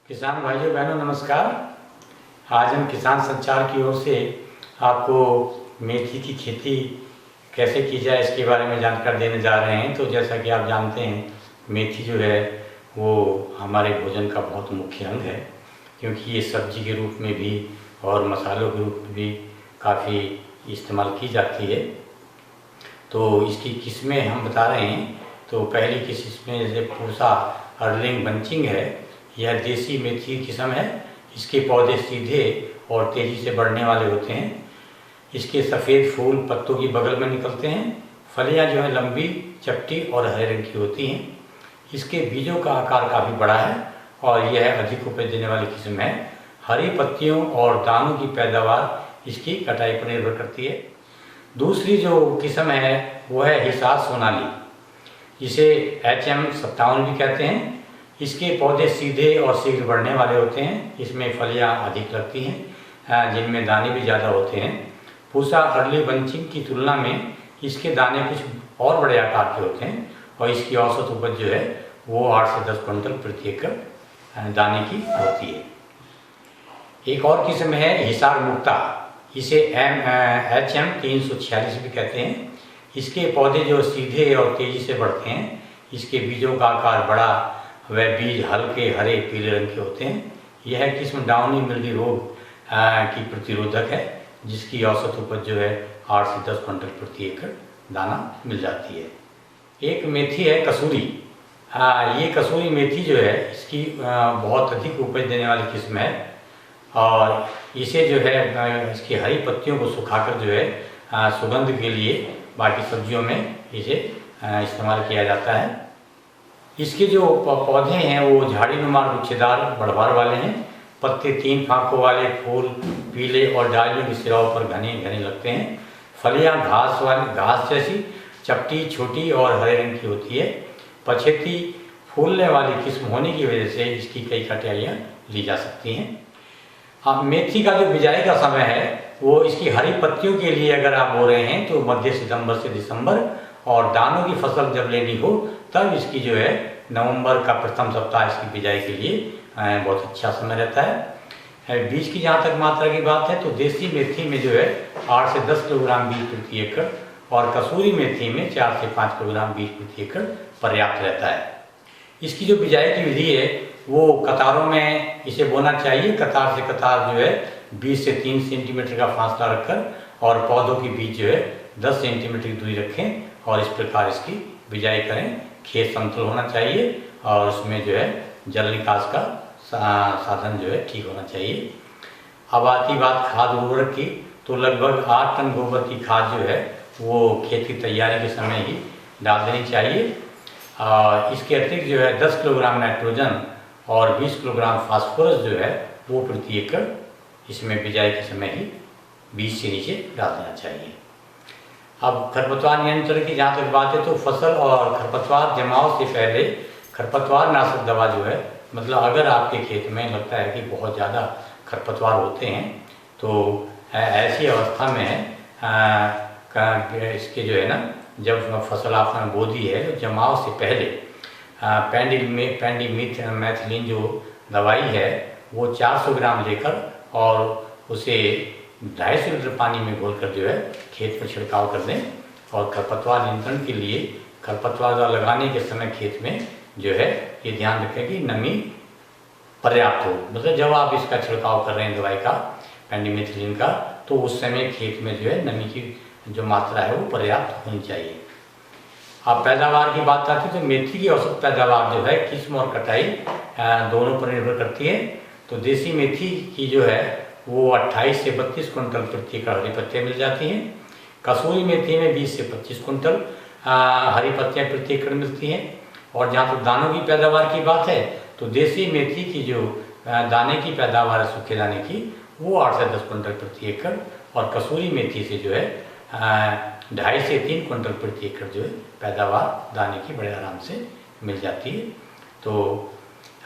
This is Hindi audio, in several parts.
किसान भाइयों बहनों नमस्कार। आज हम किसान संचार की ओर से आपको मेथी की खेती कैसे की जाए इसके बारे में जानकारी देने जा रहे हैं। तो जैसा कि आप जानते हैं मेथी जो है वो हमारे भोजन का बहुत मुख्य अंग है, क्योंकि ये सब्जी के रूप में भी और मसालों के रूप में भी काफ़ी इस्तेमाल की जाती है। तो इसकी किस्में हम बता रहे हैं। तो पहली किस्म जैसे पूसा अर्लिंग बंचिंग है, यह देसी मेथी की किस्म है। इसके पौधे सीधे और तेज़ी से बढ़ने वाले होते हैं। इसके सफ़ेद फूल पत्तों की बगल में निकलते हैं। फलियां जो है लंबी, चपटी और हरे रंग की होती हैं। इसके बीजों का आकार काफ़ी बड़ा है और यह अधिक उपज देने वाली किस्म है। हरी पत्तियों और दानों की पैदावार इसकी कटाई पर निर्भर करती है। दूसरी जो किस्म है वो है हिसार सोनाली, जिसे HM57 भी कहते हैं। इसके पौधे सीधे और शीघ्र बढ़ने वाले होते हैं। इसमें फलियां अधिक लगती हैं, जिनमें दाने भी ज़्यादा होते हैं। पूसा अर्ली बंचिंग की तुलना में इसके दाने कुछ और बड़े आकार के होते हैं और इसकी औसत उपज जो है वो 8 से 10 क्विंटल प्रति एकड़ दाने की होती है। एक और किस्म है हिसार मुक्ता, इसे HM346 भी कहते हैं। इसके पौधे जो सीधे और तेज़ी से बढ़ते हैं। इसके बीजों का आकार बड़ा व बीज हल्के हरे पीले रंग के होते हैं। यह किस्म डाउनी मिल्डी रोग की प्रतिरोधक है, जिसकी औसत उपज जो है 8 से 10 क्विंटल प्रति एकड़ दाना मिल जाती है। एक मेथी है कसूरी। ये कसूरी मेथी जो है इसकी बहुत अधिक उपज देने वाली किस्म है और इसे जो है इसकी हरी पत्तियों को सुखाकर जो है सुगंध के लिए बाकी सब्जियों में इसे इस्तेमाल किया जाता है। इसके जो पौधे हैं वो झाड़ीनुमा गुच्छेदार बढ़वार वाले हैं। पत्ते 3 फांकों वाले, फूल पीले और डालियों की सिराओं पर घने घने लगते हैं। फलियां घास जैसी चपटी, छोटी और हरे रंग की होती है। पछेती फूलने वाली किस्म होने की वजह से इसकी कई कटाइयाँ ली जा सकती हैं। अब मेथी का जो बिजाई का समय है वो इसकी हरी पत्तियों के लिए अगर आप बो रहे हैं तो मध्य सितंबर से दिसंबर, और दानों की फसल जब लेनी हो तब इसकी जो है नवंबर का प्रथम सप्ताह इसकी बिजाई के लिए बहुत अच्छा समय रहता है। बीज की जहाँ तक मात्रा की बात है तो देसी मेथी में जो है 8 से 10 किलोग्राम बीज प्रति एकड़ और कसूरी मेथी में 4 से 5 किलोग्राम बीज प्रति एकड़ पर्याप्त रहता है। इसकी जो बिजाई की विधि है वो कतारों में इसे बोना चाहिए। कतार से कतार जो है 20 से 3 सेंटीमीटर का फासला रखकर और पौधों के बीच जो है 10 सेंटीमीटर की दूरी रखें और इस प्रकार इसकी बिजाई करें। खेत समतल होना चाहिए और उसमें जो है जल निकास का साधन जो है ठीक होना चाहिए। अब आती बात खाद उर्वरक की, तो लगभग 8 टन गोबर की खाद जो है वो खेत की तैयारी के समय ही डाल देनी चाहिए। इसके अतिरिक्त जो है 10 किलोग्राम नाइट्रोजन और 20 किलोग्राम फास्फोरस जो है वो प्रति एकड़ इसमें बिजाई के समय ही बीज से नीचे डाल देना चाहिए। अब खरपतवार नियंत्रण की जहाँ तक बात है तो फसल और खरपतवार जमाव से पहले खरपतवार नाशक दवा जो है, मतलब अगर आपके खेत में लगता है कि बहुत ज़्यादा खरपतवार होते हैं तो ऐसी अवस्था में इसके जो है ना, जब फसल आपने बो दी है तो जमाव से पहले पेंडिमेथलिन जो दवाई है वो 400 ग्राम लेकर और उसे 250 लीटर पानी में घोलकर जो है खेत पर छिड़काव कर दें। और खरपतवार नियंत्रण के लिए खरपतवार दवा लगाने के समय खेत में जो है ये ध्यान रखें कि नमी पर्याप्त हो। मतलब जब आप इसका छिड़काव कर रहे हैं दवाई का, पेंडिमेथलिन का, तो उस समय खेत में जो है नमी की जो मात्रा है वो पर्याप्त होनी चाहिए। अब पैदावार की बात आती है तो मेथी की औसत पैदावार जो है किस्म और कटाई दोनों पर निर्भर करती है। तो देसी मेथी की जो है वो 28 से 32 कुंटल प्रति एकड़ हरी पत्तियाँ मिल जाती हैं। कसूरी मेथी में 20 से 25 कुंटल हरी पत्तियाँ प्रति एकड़ मिलती हैं। और जहाँ तक दानों की पैदावार की बात है तो देसी मेथी की जो दाने की पैदावार है सूखे दाने की वो 8 से 10 कुंटल प्रति एकड़ और कसूरी मेथी से जो है 2.5 से 3 कुंटल प्रति एकड़ जो है पैदावार दाने की बड़े आराम से मिल जाती है। तो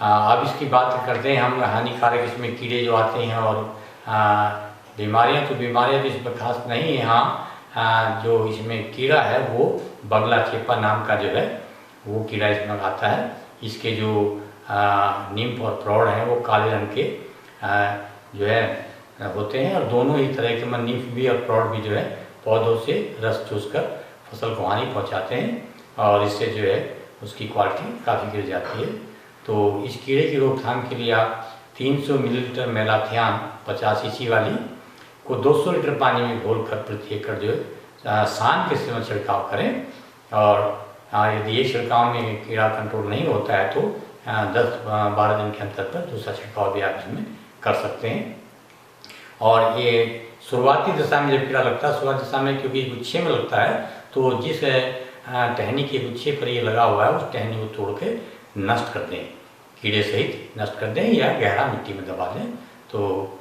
अब इसकी बात करते हैं हम हानिकारक इसमें कीड़े जो आते हैं और बीमारियां। तो बीमारियां तो इसमें खास नहीं है। हाँ, जो इसमें कीड़ा है वो बगला चेपा नाम का जो है वो कीड़ा इसमें आता है। इसके जो निम्फ और प्रौढ़ हैं वो काले रंग के जो है होते हैं, और दोनों ही तरह के निम्फ भी और प्रौढ़ भी जो है पौधों से रस चूसकर फसल को हानि पहुंचाते हैं, और इससे जो है उसकी क्वालिटी काफ़ी गिर जाती है। तो इस कीड़े की रोकथाम के लिए आप 300 मिलीलीटर मेलाथियान 50 cc वाली को 200 लीटर पानी में घोलकर प्रति एकड़ जो है शाम के समय छिड़काव करें, और यदि ये छिड़काव में कीड़ा कंट्रोल नहीं होता है तो 10-12 दिन के अंतर पर दूसरा छिड़काव भी आप इसमें कर सकते हैं। और ये शुरुआती दशा में जब कीड़ा लगता है, शुरुआती दशा में क्योंकि गुच्छे में लगता है, तो जिस टहनी के गुच्छे पर ये लगा हुआ है उस टहनी को तोड़ के नष्ट कर दें, कीड़े सहित नष्ट कर दें या गहरा मिट्टी में दबा दें। तो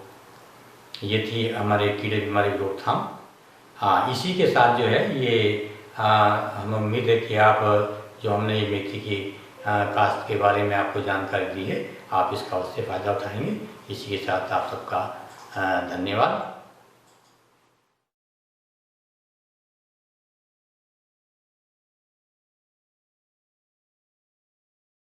ये थी हमारे कीड़े बीमारी रोकथाम। हाँ, इसी के साथ जो है ये हम उम्मीद है कि आप जो हमने ये मेथी की काश्त के बारे में आपको जानकारी दी है, आप इसका उससे फ़ायदा उठाएंगे। इसी के साथ आप सबका धन्यवाद।